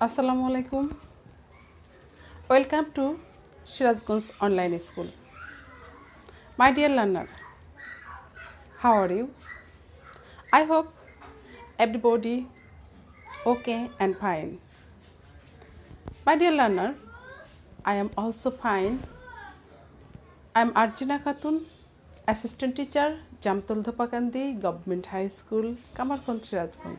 Assalamu alaikum. Welcome to Sirajganj online school. My dear learner, how are you? I hope everybody okay and fine. My dear learner, I am also fine. I am Arjina Khatun, assistant teacher, Jamtoil Dhopakandi, Govt High School, Kamarkhond, Sirajganj.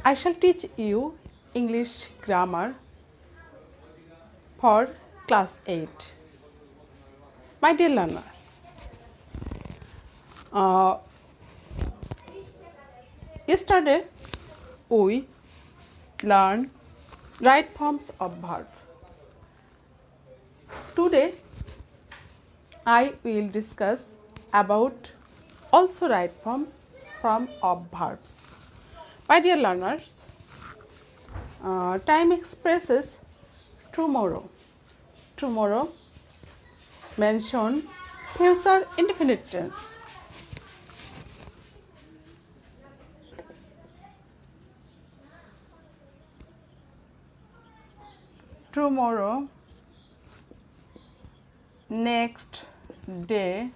I shall teach you English grammar for class 8. My dear learner, yesterday we learned right forms of verb. Today I will discuss about also right forms of verbs. My dear learners, time expresses tomorrow. Tomorrow mention future indefinite tense. Tomorrow, next day,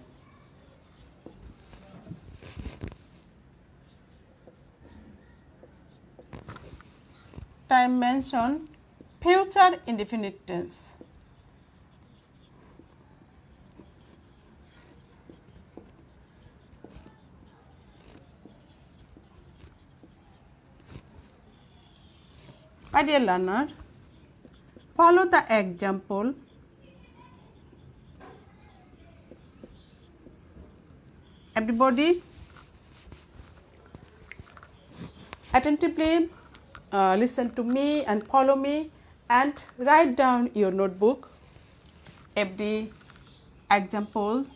time mention future indefinite tense. My dear learner, follow the example. Everybody attentively listen to me and follow me and write down your notebook every examples.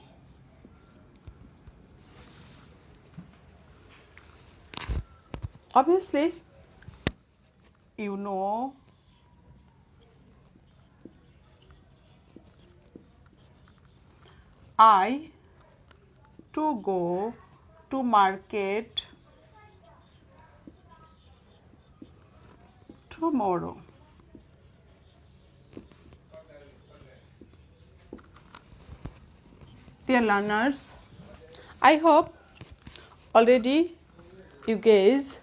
Obviously, you know I to go to market tomorrow. Dear learners, I hope already you guys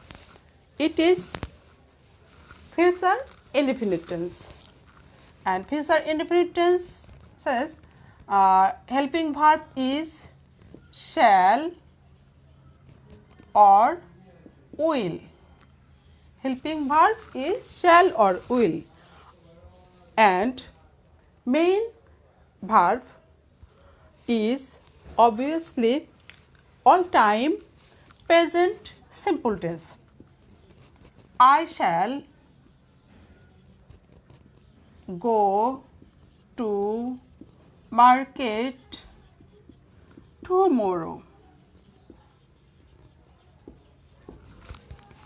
it is future indefinite tense, and future indefinite tense says helping verb is shall or will. Helping verb is shall or will, and main verb is obviously all time present simple tense. I shall go to market tomorrow.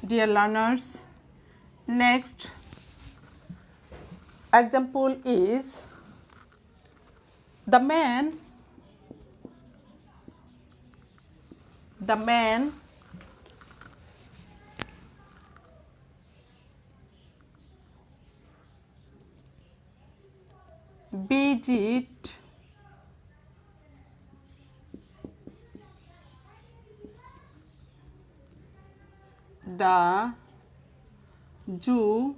Dear learners, next example is the man visit the zoo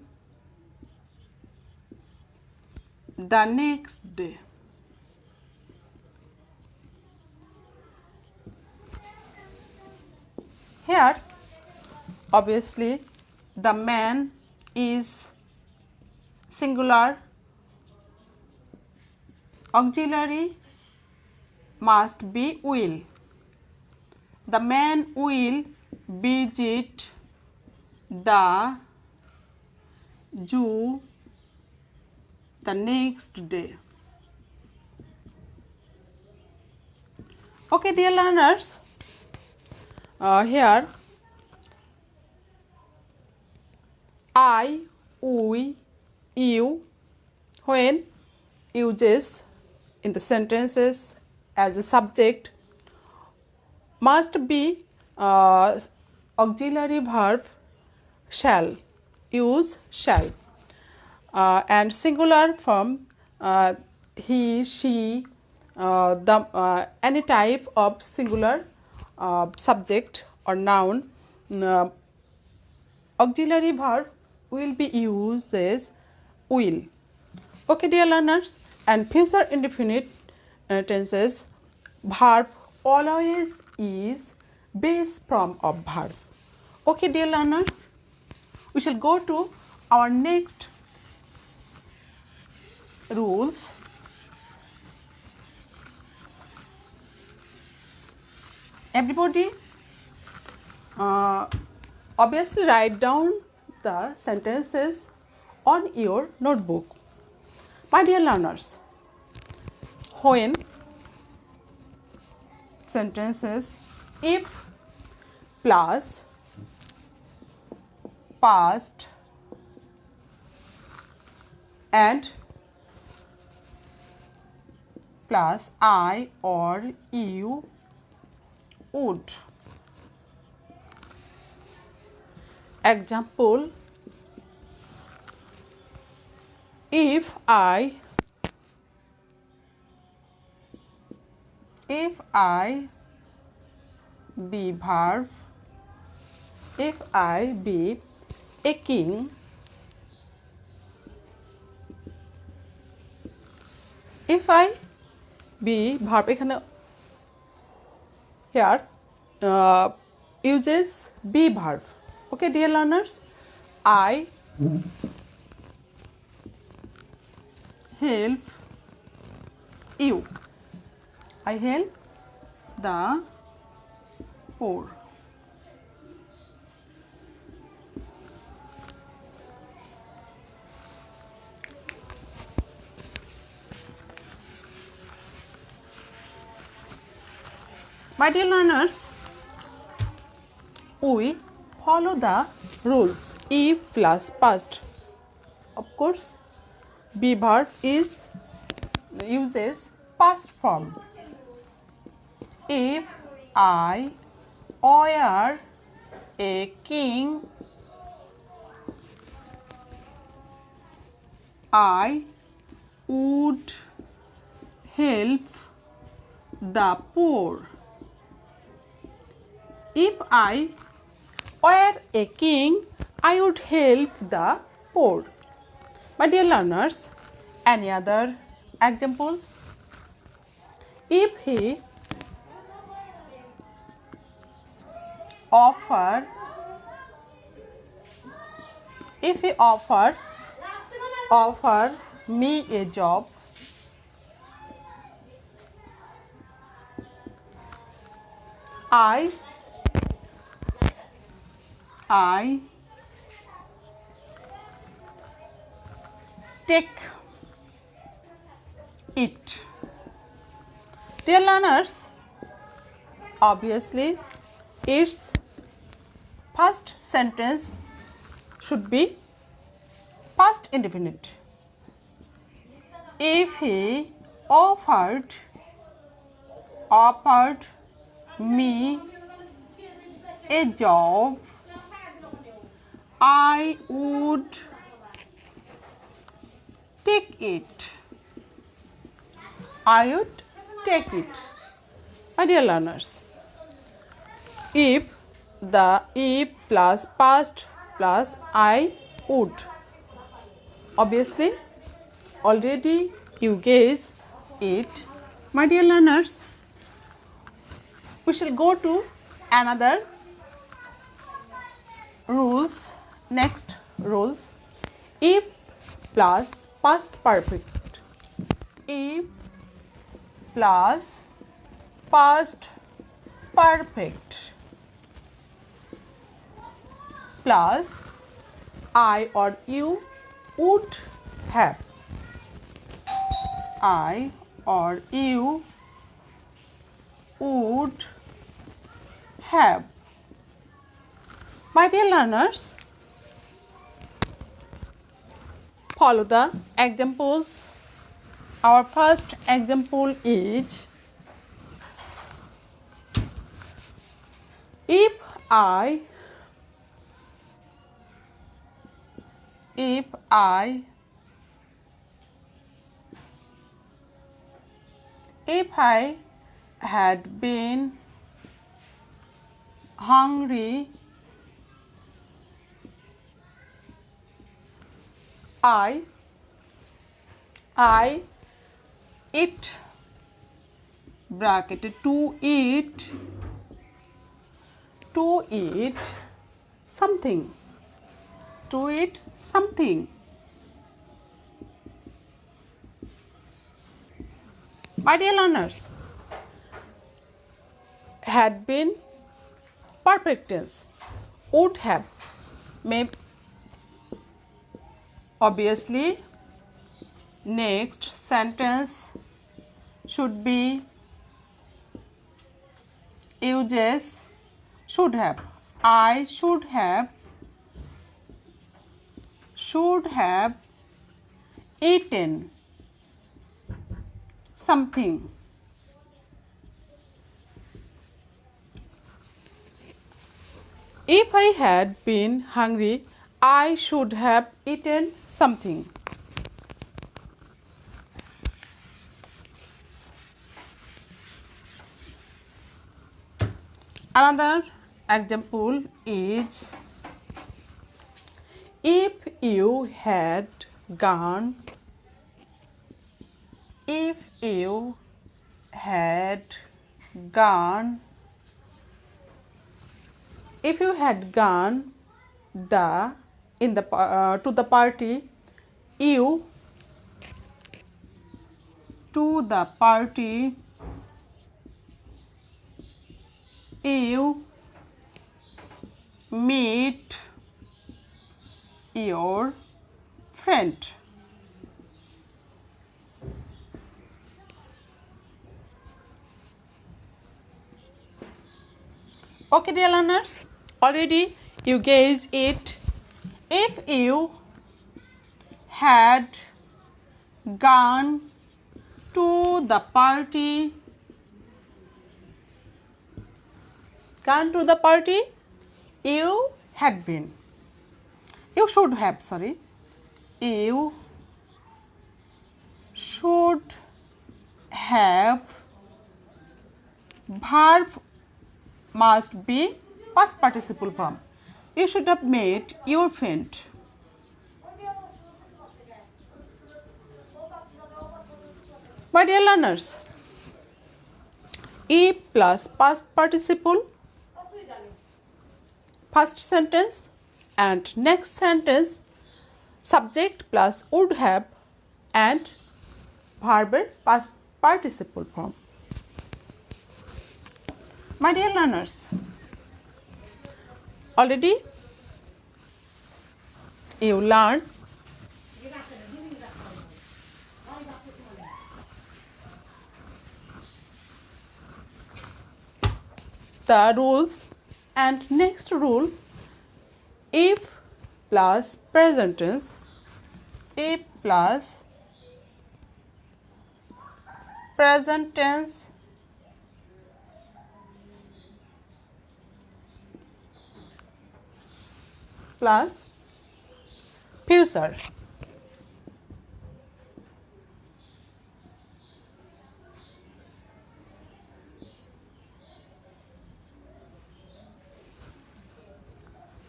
the next day. Here, obviously, the man is singular, auxiliary must be will. The man will visit the zoo the next day. Okay, dear learners, here I, we, you, when uses in the sentences as a subject must be auxiliary verb shall use shall. And singular form, he, she, any type of singular subject or noun. Auxiliary verb will be used as will. Okay, dear learners, and future indefinite tenses, verb always is base form of verb. Okay, dear learners, we shall go to our next rules. Everybody obviously write down the sentences on your notebook. My dear learners, when sentences if plus past and plus I or you would. Example, if I be verb, if I be a king, if I be verb এখানে here uses be verb. Okay, dear learners, I help you. I help the poor. My dear learners, we follow the rules. If plus past. Of course, be verb uses past form. If I were a king, I would help the poor. If I were a king, I would help the poor. My dear learners, any other examples? If he offer me a job, I take it. Dear learners, obviously its first sentence should be past indefinite. If he offered me a job, I would take it. I would take it. My dear learners, if plus past plus I would. Obviously, already you guess it. My dear learners, we shall go to another rules. Next rules. If plus past perfect. If plus past perfect plus I or you would have. I or you would have. My dear learners, follow the examples. Our first example is, if I if I had been hungry, I eat bracketed to eat something, to eat something. My dear learners, had been perfect tense, would have, may, obviously. Next sentence should be uses should have. I should have eaten something. If I had been hungry, I should have eaten something. Another example is, if you had gone the to the party, you meet your friend. Okay, dear learners, already you guessed it. If you had gone to the party, you had been. You should have, sorry. You should have, verb must be past participle form. You should have met your friend. My dear learners, if plus past participle, first sentence, and next sentence subject plus would have and verb past participle form. My dear learners, already you learned the rules, and next rule, if plus present tense, if plus present tense plus future.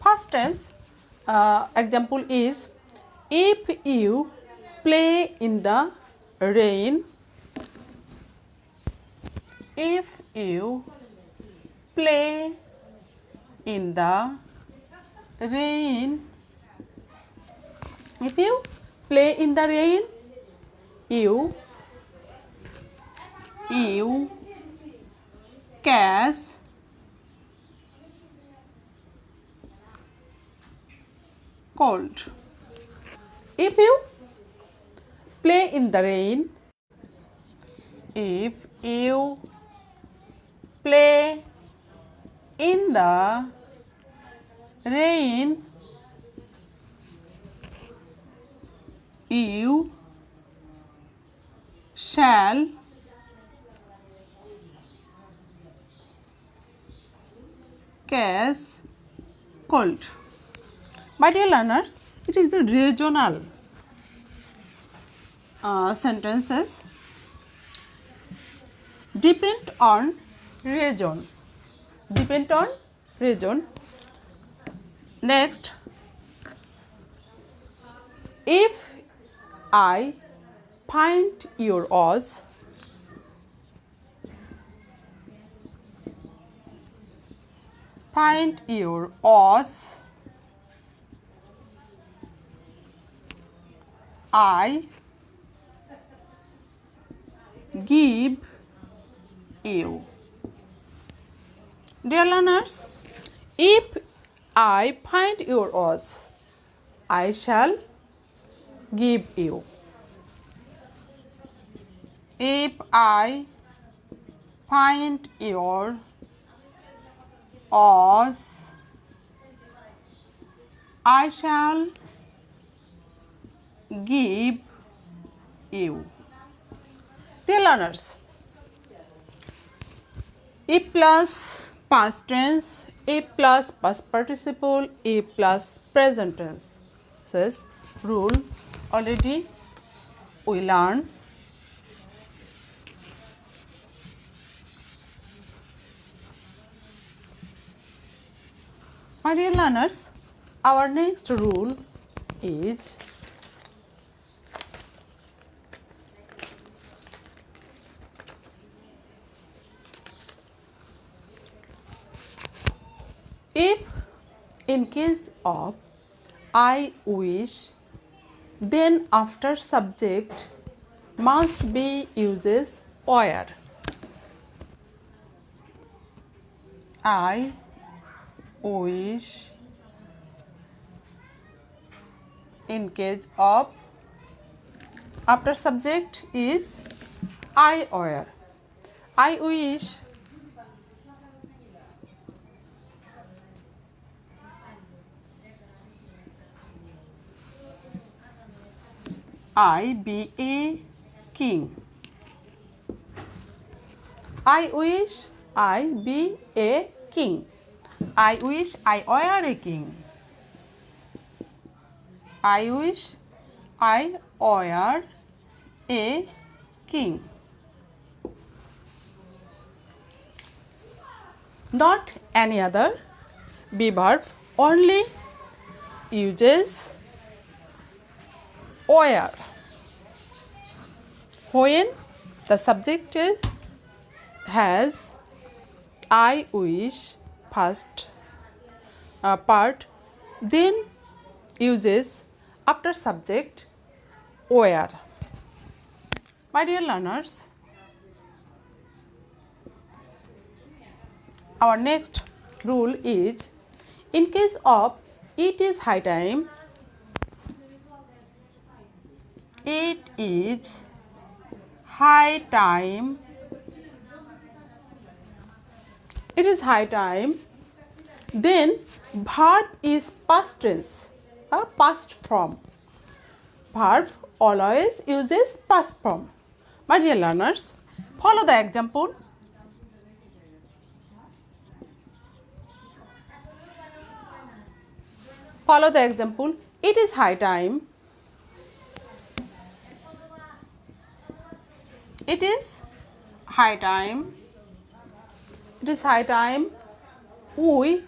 First tense example is, if you play in the rain, if you play in the rain, if you play in the rain, you catch cold. If you play in the rain, if you play in the rain, you shall catch cold. My dear learners, It is the regional sentences. Depend on region. Depend on region. Next, if I find your oars, find your oars, I give you. Dear learners, if I find your oars, I shall give you. If I find your oars, I shall give you. Dear learners, if plus past tense, if plus past participle, if plus present tense says rule already we learn. My dear learners, our next rule is if in case of I wish, then after subject must be uses where. I wish, in case of, after subject is I where. I wish, I be a king. I wish I be a king. I wish I were a king. I wish I were a king. Not any other be verb, only uses where. When the subject has I wish first part, then uses after subject where. My dear learners, our next rule is in case of it is high time, it is high time, it is high time, then verb is past tense, past form. Verb always uses past form. My dear learners, follow the example. Follow the example. It is high time. It is high time. It is high time we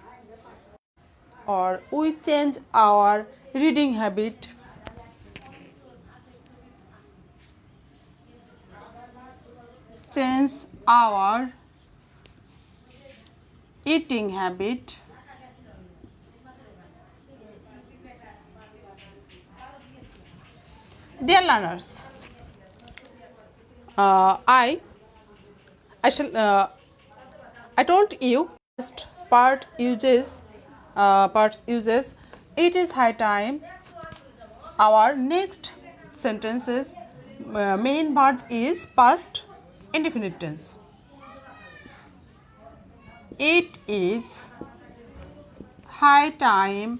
change our reading habit. Change our eating habit. Dear learners, I told you first parts uses it is high time. Our next sentences main verb is past indefinite tense. It is high time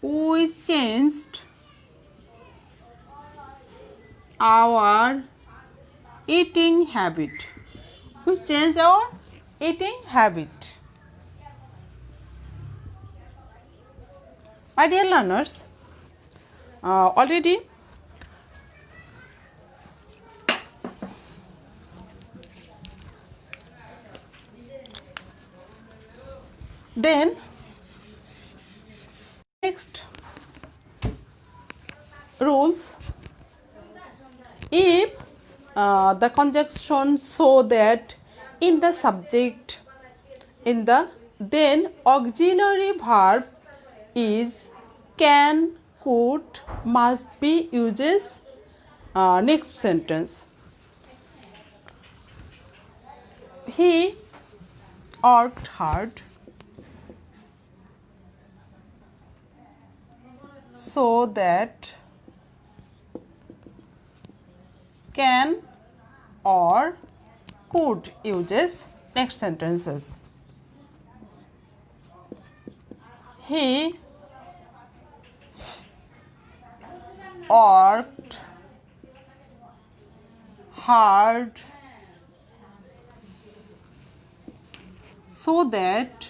we changed our eating habit. We change our eating habit. My dear learners, already then next rules, if the conjunction so that in the subject in the then auxiliary verb is can, could, must be uses next sentence. He worked hard so that can or could uses next sentences. He worked hard so that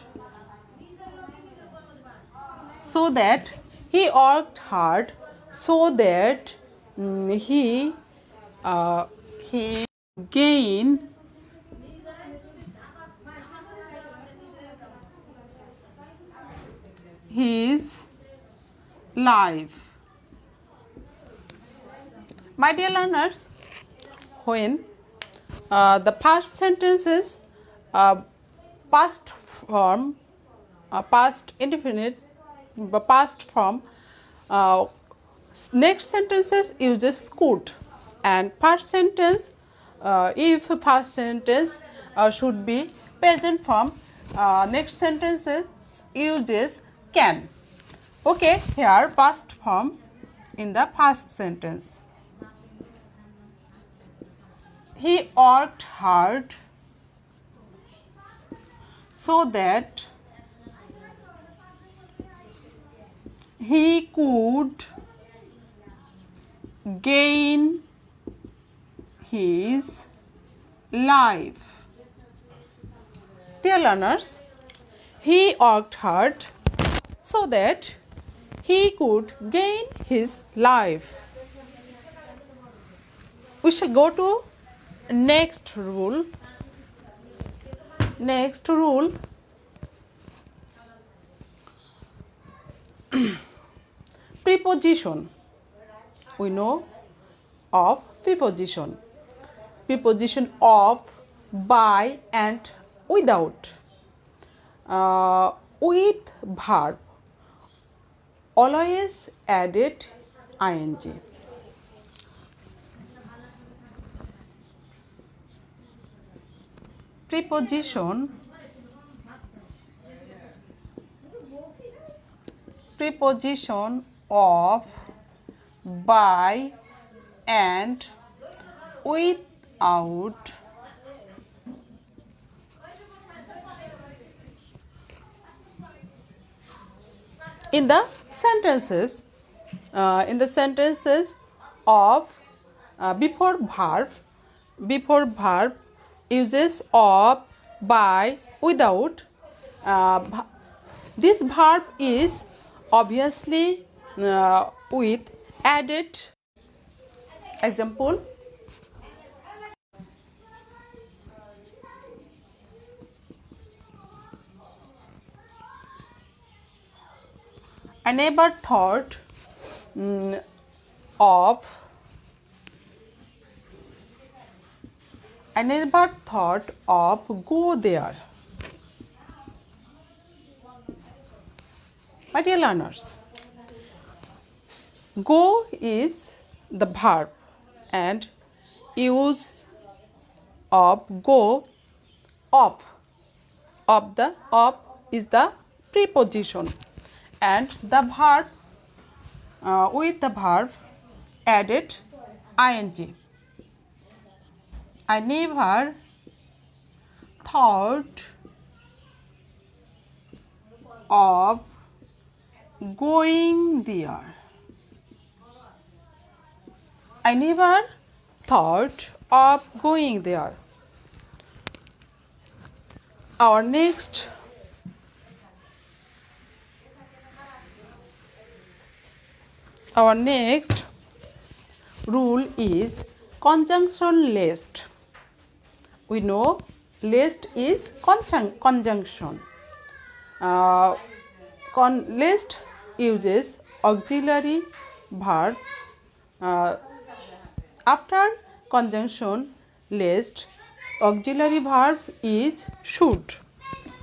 he worked hard so that he gain his life. My dear learners, when the past sentence is past form, past indefinite, past form, next sentences uses could, and past sentence, if past sentence should be present form, next sentences uses can. Okay, here past form in the past sentence. He worked hard so that he could gain his life. Dear learners, he worked hard so that he could gain his life. We shall go to next rule. Next rule, preposition. We know of preposition. Preposition of, by and without. With verb always added ing. Preposition of, by and without in the sentences of before verb uses of, by, without. This verb is obviously with added. Example, I never thought of go there. My dear learners, go is the verb and use of go of is the preposition, and the verb with the verb added ing. I never thought of going there. I never thought of going there. Our next Our next rule is conjunction list. We know list is conjunction. List uses auxiliary verb. After conjunction list, auxiliary verb is should.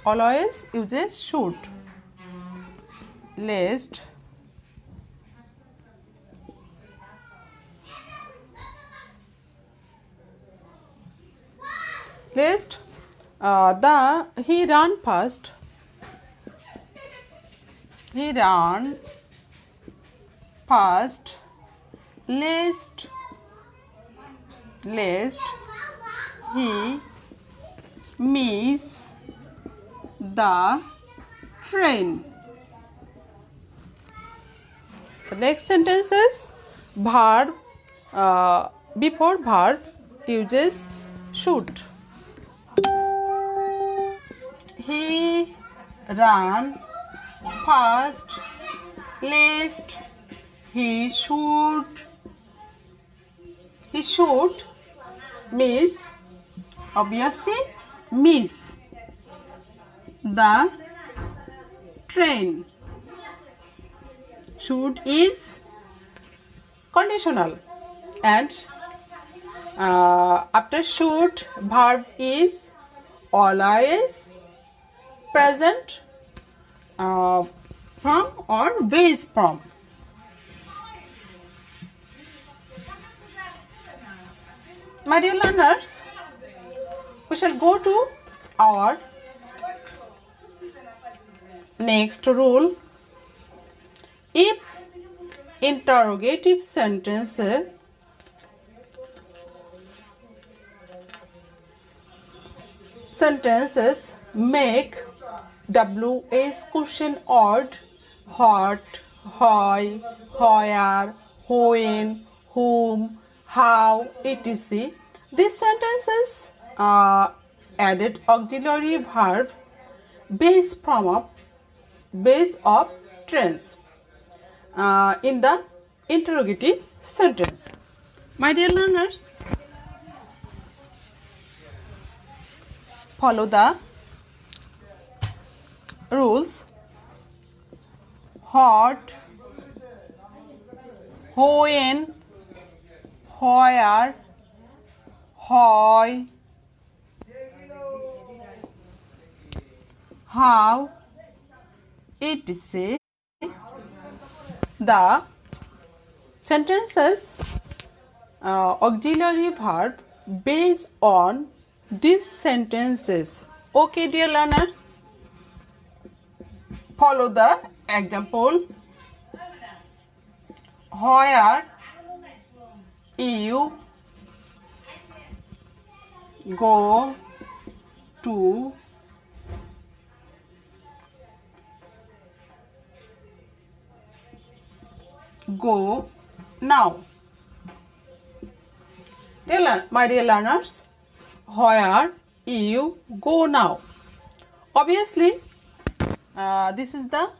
Always uses should. List he ran fast. He ran fast. List he missed the train. The next sentence is verb. Before verb uses should. He ran fast. List he should miss, obviously miss the train. Should is conditional, and after should verb is always present from or base from. My dear learners, we shall go to our next rule. If interrogative sentences make WH question odd, what, why, where, when, whom, how, etc. These sentences added auxiliary verb base of tense in the interrogative sentence. My dear learners, follow the rules. What, when, where, why, how, etc. The sentences auxiliary verb based on these sentences. Okay, dear learners, follow the example. Where you go to go now. My dear learners, where you go now? Obviously, this is the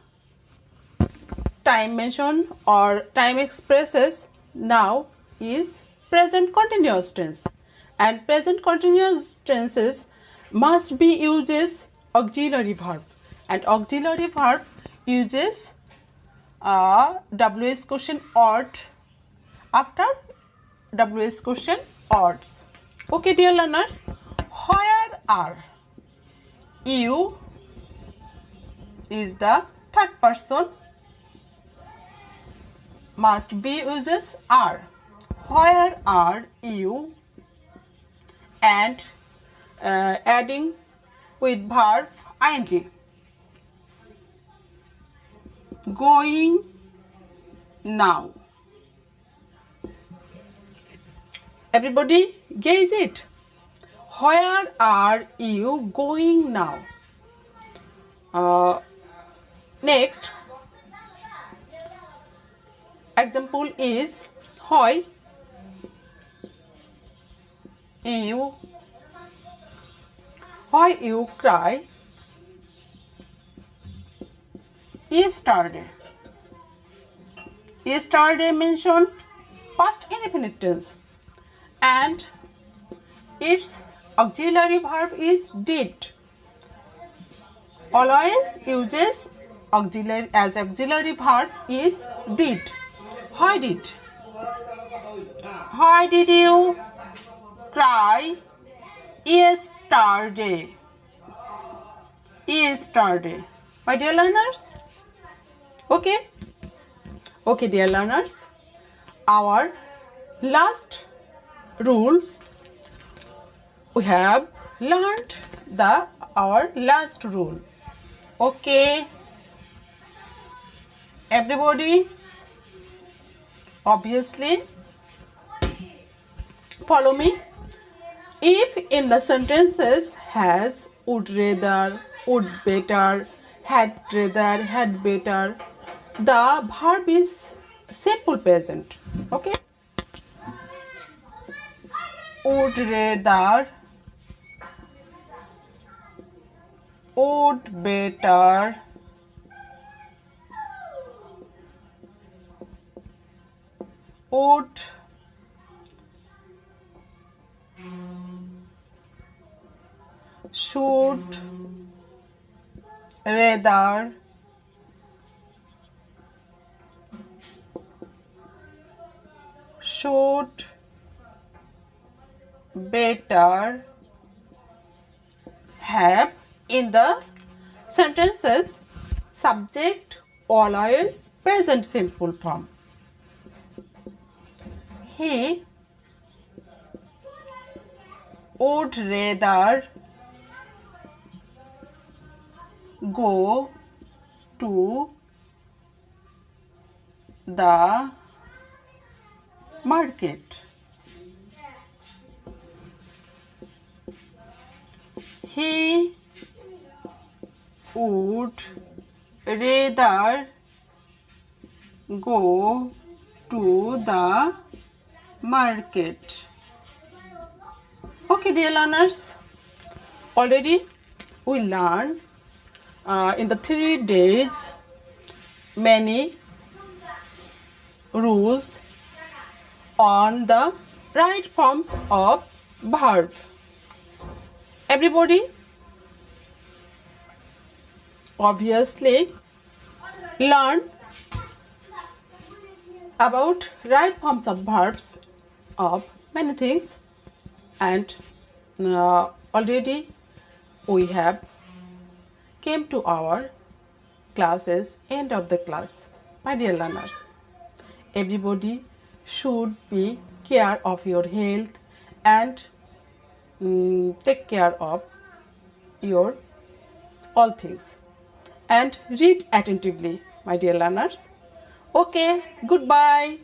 time mentioned or time expresses now is present continuous tense, and present continuous tenses must be uses auxiliary verb, and auxiliary verb uses WH question ought after WH question oughts. Okay, dear learners, where are you is the third person, must be uses are. Where are you, and adding with verb ing. Going now. Everybody gauge it. Where are you going now? Next example is why you cry yesterday. Yesterday mentioned past indefinite tense, and its auxiliary verb is did. Always uses auxiliary verb is did. Why did? Why did you cry yesterday? Yesterday. My dear learners? Okay? Okay, dear learners. Our last rules, we have learned our last rule. Okay, everybody, obviously follow me. If in the sentences has would rather, would better, had rather, had better, the verb is simple present. Okay, would rather, would better, would should rather, should better have in the sentences subject always present simple form. He would rather go to the market. He would rather go to the market. Okay, dear learners, already we learned in the 3 days many rules on the right forms of verb. Everybody obviously learn about right forms of verbs of many things, and already we have came to our classes, end of the class. My dear learners, everybody should be care of your health and take care of your all things and read attentively, my dear learners. Okay, goodbye.